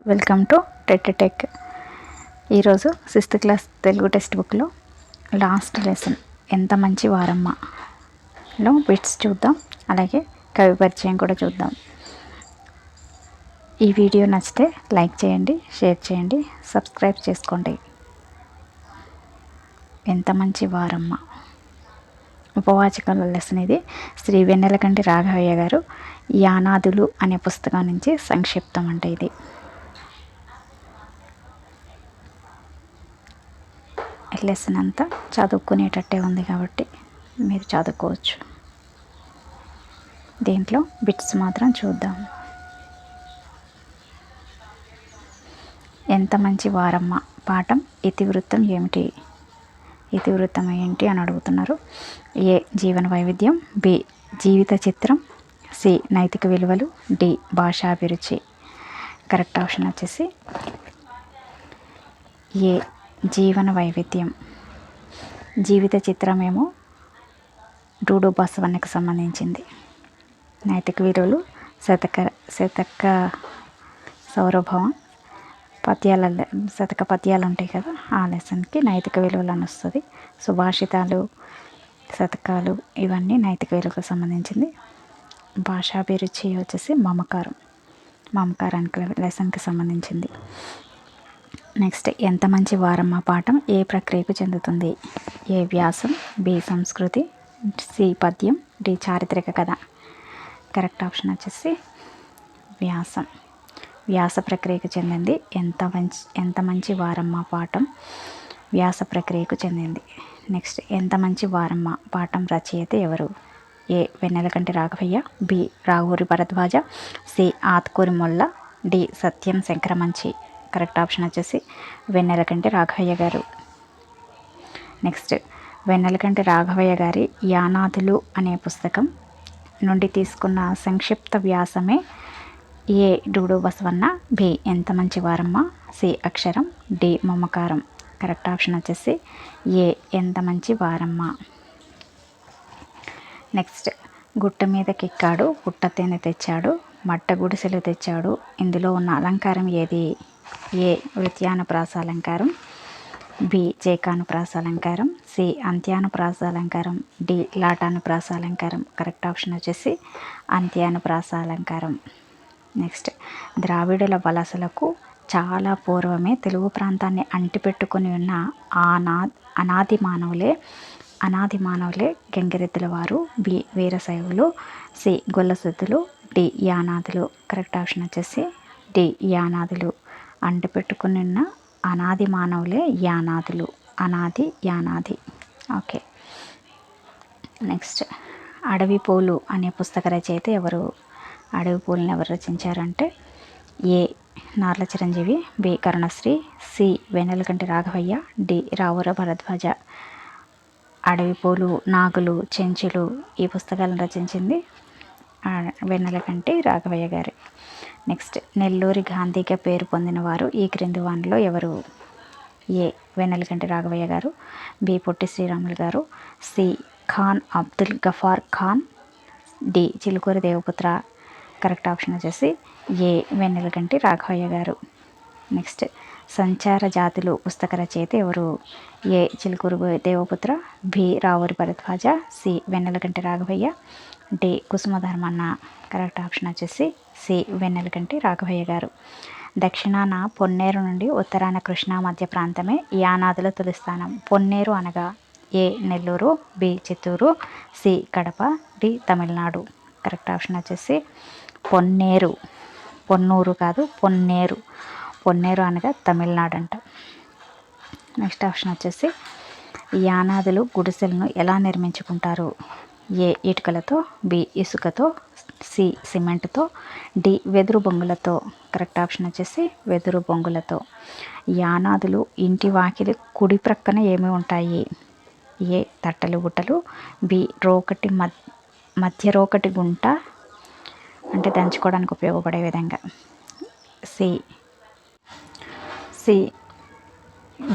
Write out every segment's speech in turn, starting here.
Welcome to tech. ఈరోజు 6th class Telugu text బుక్లో last lesson ఎంత మంచి వారమ్మలో బిట్స్ చూద్దాం. అలాగే కవి పరిచయం కూడా చూద్దాం. ఈ వీడియో నచ్చితే లైక్ చేయండి, షేర్ చేయండి, సబ్స్క్రైబ్ చేసుకోండి. ఎంత మంచి వారమ్మ ఉపవాచకాల లెసన్ ఇది. శ్రీ వెన్నెలకంటి రాఘవయ్య గారు యానాదులు అనే పుస్తకం నుంచి సంక్షిప్తం అంటే ఇది. లెసన్ అంతా చదువుకునేటట్టే ఉంది కాబట్టి మీరు చదువుకోవచ్చు. దీంట్లో బిట్స్ మాత్రం చూద్దాం. ఎంత మంచి వారమ్మ పాఠం ఇతివృత్తం ఏమిటి? ఇతివృత్తం ఏంటి అని అడుగుతున్నారు. ఏ జీవన వైవిధ్యం, బి జీవిత చిత్రం, సి నైతిక విలువలు, డి భాషాభిరుచి. కరెక్ట్ ఆప్షన్ వచ్చేసి ఏ జీవన వైవిధ్యం. జీవిత చిత్రమేమో డూడు బసవన్నకు సంబంధించింది. నైతిక విలువలు శతక సౌరభవం శతక పద్యాలు ఉంటాయి కదా, ఆ లెసన్కి నైతిక విలువలు అని వస్తుంది. సుభాషితాలు, శతకాలు ఇవన్నీ నైతిక విలువలకు సంబంధించింది. భాషాభిరుచి వచ్చేసి మమకారానికి లెసన్కి సంబంధించింది. నెక్స్ట్ ఎంత మంచి వారమ్మ పాఠం ఏ ప్రక్రియకు చెందుతుంది? ఏ వ్యాసం, బి సంస్కృతి, సి పద్యం, డి చారిత్రక కథ. కరెక్ట్ ఆప్షన్ వచ్చేసి వ్యాసం. వ్యాస ప్రక్రియకు చెందింది. ఎంత మంచి వారమ్మ పాఠం వ్యాస ప్రక్రియకు చెందింది. నెక్స్ట్ ఎంత మంచి వారమ్మ పాఠం రచయిత ఎవరు? ఏ వెన్నెలకంటి రాఘవయ్య, బి రాఘూరి Bharadwaja, C Atkuri Molla, D Satyam Sankaramanchi. Correct option వచ్చేసి వెన్నెలకంటి రాఘవయ్య గారు. నెక్స్ట్ వెన్నెలకంటి రాఘవయ్య గారి యానాదులు అనే పుస్తకం నుండి తీసుకున్న సంక్షిప్త వ్యాసమే ఏ డూడు బసవన్న, బి ఎంత మంచి వారమ్మ, సి అక్షరం, డి మమకారం. కరెక్ట్ ఆప్షన్ వచ్చేసి ఏ ఎంత మంచి వారమ్మ. నెక్స్ట్ గుట్ట మీదకెక్కాడు, పుట్ట తేనె తెచ్చాడు, మట్ట గుడిసెలు తెచ్చాడు, ఇందులో ఉన్న అలంకారం ఏది? ఏ వృత్యానుప్రాస అలంకారం, బి జైకానుప్రాస అలంకారం, సి అంత్యానుప్రాస అలంకారం, డి లాటానుప్రాస అలంకారం. కరెక్ట్ ఆప్షన్ వచ్చేసి అంత్యానుప్రాస అలంకారం. నెక్స్ట్ ద్రావిడుల వలసలకు చాలా పూర్వమే తెలుగు ప్రాంతాన్ని అంటిపెట్టుకుని ఉన్న అనాది మానవులే గంగిరెద్దుల వారు, బి వీరశైవులు, సి గొల్లసుద్దులు, డి యానాదులు. కరెక్ట్ ఆప్షన్ వచ్చేసి డి యానాదులు. అంటిపెట్టుకుని ఉన్న అనాది మానవులే యానాదులు. యానాది. ఓకే. నెక్స్ట్ అడవి పూలు అనే పుస్తక రచయిత ఎవరు? అడవి పూలను ఎవరు రచించారంటే A Narla Chiranjeevi, B Karunasri, C Vennelakanti Raghavayya, D Ravula Bharadwaja. అడవి పూలు, నాగులు, చెంచులు ఈ పుస్తకాలను రచించింది వెన్నెలకంటి రాఘవయ్య గారు. నెక్స్ట్ నెల్లూరి గాంధీగా పేరు పొందిన వారు ఈ క్రింది వానిలో ఎవరు? ఏ వెన్నెలకంటి రాఘవయ్య గారు, బి పొట్టి శ్రీరాములు గారు, C Khan Abdul Ghaffar Khan, D Chilukuri Devaputra. Correct option వచ్చేసి ఏ వెన్నెలకంటి రాఘవయ్య గారు. నెక్స్ట్ సంచార జాతులు పుస్తక రచయిత ఎవరు? A Chilukuri Devaputra, B Ravuri Bharadwaja, C Vennelakanti Raghavayya, D Kusumadharmanna. Correct option వచ్చేసి సి వెన్నెలకంటి రాఘవయ్య గారు. దక్షిణాన పొన్నేరు నుండి ఉత్తరాన కృష్ణా మధ్య ప్రాంతమే యానాదుల తొలి స్థానం. పొన్నేరు అనగా A Nellore, B Chittoor, C Kadapa, D Tamil Nadu. Correct option వచ్చేసి పొన్నేరు. పొన్నూరు కాదు, పొన్నేరు. పొన్నేరు అనగా తమిళనాడు అంట. నెక్స్ట్ ఆప్షన్ వచ్చేసి యానాదులు గుడిసెలను ఎలా నిర్మించుకుంటారు? ఏ ఇటుకలతో, బి ఇసుకతో, సి సిమెంట్తో, డి వెదురు బొంగులతో. కరెక్ట్ ఆప్షన్ వచ్చేసి వెదురు బొంగులతో. యానాదులు ఇంటి వాకిలి కుడి ప్రక్కన ఏమి ఉంటాయి? ఏ తట్టలు గుట్టలు, బి రోకటి మధ్య రోకటి గుంట అంటే దంచుకోవడానికి ఉపయోగపడే విధంగా, సి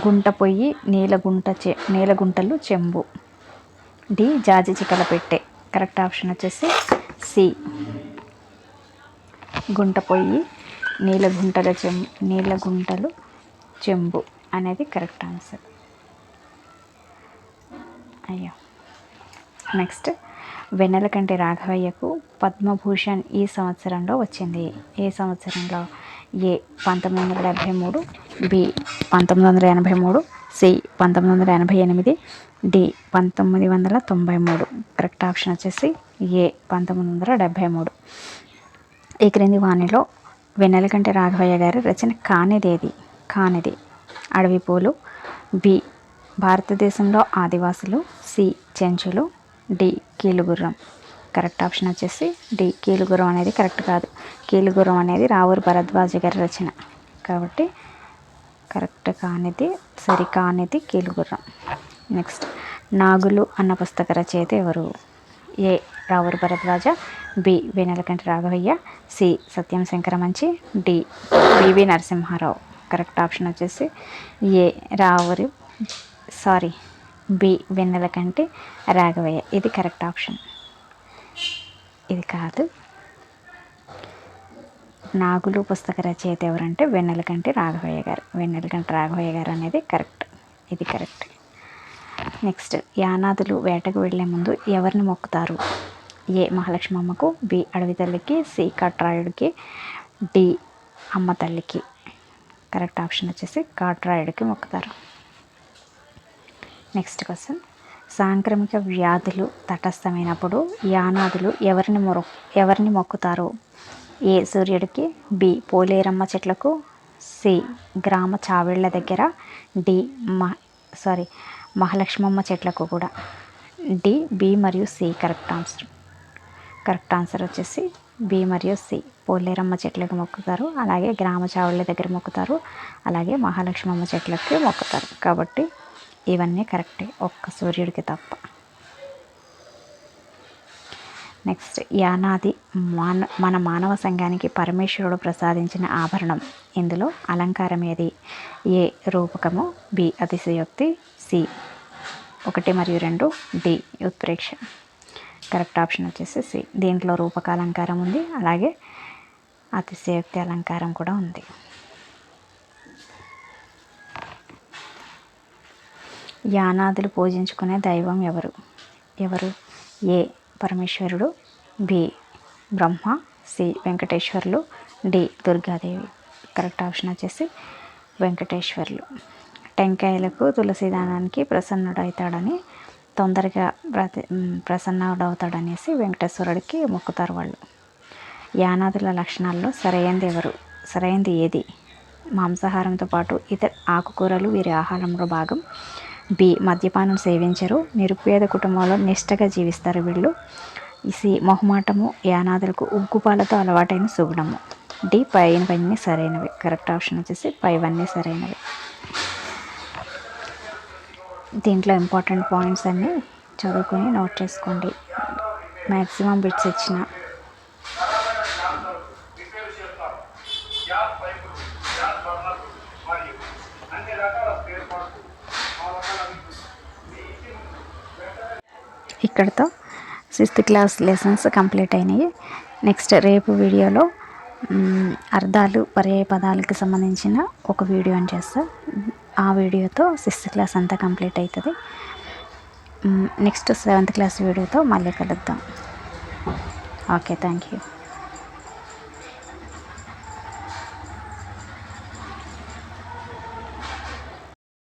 గుంట పొయ్యి నీలగుంటలు చెంబు, డి జాజి చికల పెట్టె. కరెక్ట్ ఆప్షన్ వచ్చేసి సి గుంట పొయ్యి నీలగుంటలు చెంబు అనేది కరెక్ట్ ఆన్సర్. అయ్యో. నెక్స్ట్, వెన్నెలకంటి రాఘవయ్యకు పద్మభూషణ్ ఈ సంవత్సరంలో వచ్చింది. ఏ సంవత్సరంలో? A 1973, B 1983, C 1988, D 1993. Correct option వచ్చేసి ఏ 1973. ఈ క్రింది వాణిలో వెన్నెలకంటి రాఘవయ్య గారి రచన కానిది. అడవి పూలు, బి భారతదేశంలో ఆదివాసులు, సి చెంచులు, డి కీలుగుర్రం. కరెక్ట్ ఆప్షన్ వచ్చేసి డి కీలుగుర్రం అనేది కరెక్ట్ కాదు. కీలుగుర్రం అనేది రావూరి భరద్వాజ గారి రచన, కాబట్టి కరెక్ట్ కానిది, సరికానిది కీలుగుర్రం. నెక్స్ట్, నాగులు అన్న పుస్తక రచయిత ఎవరు? ఏ రావూరి భరద్వాజ, బి వెన్నెలకంటి రాఘవయ్య, సి సత్యం శంకరమంచి, డి వివి నరసింహారావు. కరెక్ట్ ఆప్షన్ వచ్చేసి ఏ బి వెన్నెలకంటి రాఘవయ్య. ఇది కరెక్ట్ ఆప్షన్. ఇది కాదు. నాగులు పుస్తక రచయిత ఎవరంటే వెన్నెలకంటి రాఘవయ్య గారు. వెన్నెలకంటి రాఘవయ్య గారు అనేది కరెక్ట్. ఇది కరెక్ట్. నెక్స్ట్, యానాదులు వేటకు వెళ్లే ముందు ఎవరిని మొక్కుతారు? ఏ మహాలక్ష్మమ్మకు, బి అడవి తల్లికి, సి కాట్రాయుడికి, డి అమ్మ తల్లికి. కరెక్ట్ ఆప్షన్ వచ్చేసి కాట్రాయుడికి మొక్కుతారు. నెక్స్ట్ క్వశ్చన్, సాంక్రమిక వ్యాధులు తటస్థమైనప్పుడు యానాదులు ఎవరిని మొక్కుతారు? ఏ సూర్యుడికి, బి పోలేరమ్మ చెట్లకు, సి గ్రామ చావిళ్ళ దగ్గర, డి మహాలక్ష్మమ్మ చెట్లకు కూడా. డి, బి మరియు C correct answer. Correct answer వచ్చేసి బి మరియు సి. పోలేరమ్మ చెట్లకు మొక్కుతారు, అలాగే గ్రామ చావిళ్ళ దగ్గర మొక్కుతారు, అలాగే మహాలక్ష్మమ్మ చెట్లకి మొక్కుతారు. కాబట్టి ఇవన్నీ కరెక్టే, ఒక్క సూర్యుడికి తప్ప. నెక్స్ట్, యానాది మన మానవ సంఘానికి పరమేశ్వరుడు ప్రసాదించిన ఆభరణం. ఇందులో అలంకారం ఏది? ఏ రూపకము, బి అతిశయోక్తి, సి 1 మరియు 2, డి ఉత్ప్రేక్ష. కరెక్ట్ ఆప్షన్ వచ్చేసి సి. దీంట్లో రూపక అలంకారం ఉంది, అలాగే అతిశయోక్తి అలంకారం కూడా ఉంది. యానాదులు పూజించుకునే దైవం ఎవరు? ఏ పరమేశ్వరుడు, B Brahma, C Venkateswarlu, D Durgadevi. Correct option వచ్చేసి వెంకటేశ్వర్లు. టెంకాయలకు తులసిదానానికి ప్రసన్నుడవుతాడని, తొందరగా ప్రసన్నుడవుతాడనేసి వెంకటేశ్వరుడికి మొక్కుతారు వాళ్ళు. యానాదుల లక్షణాల్లో సరైనది ఏది? మాంసాహారంతో పాటు ఇతర ఆకుకూరలు వీరి ఆహారంలో భాగం. బి మద్యపానం సేవించరు, నిరుపేద కుటుంబంలో నిష్టగా జీవిస్తారు వీళ్ళు. సి మొహమాటము యానాదులకు ఉగ్గుపాలతో అలవాటైన సుగుణము. డి పైవన్నీ సరైనవి. కరెక్ట్ ఆప్షన్ వచ్చేసి పైవన్నీ సరైనవి. దీంట్లో ఇంపార్టెంట్ పాయింట్స్ అన్నీ చదువుకొని నోట్ చేసుకోండి. మ్యాక్సిమం బిట్స్ ఇచ్చిన. ఇక్కడితో 6th క్లాస్ లెసన్స్ కంప్లీట్ అయినాయి. నెక్స్ట్ రేపు వీడియోలో అర్థాలు, పర్యాయ పదాలకు సంబంధించిన ఒక వీడియోని చేస్తా. ఆ వీడియోతో 6th క్లాస్ అంతా కంప్లీట్ అవుతుంది. నెక్స్ట్ 7th క్లాస్ వీడియోతో మళ్ళీ కలుద్దాం. Okay, thank you.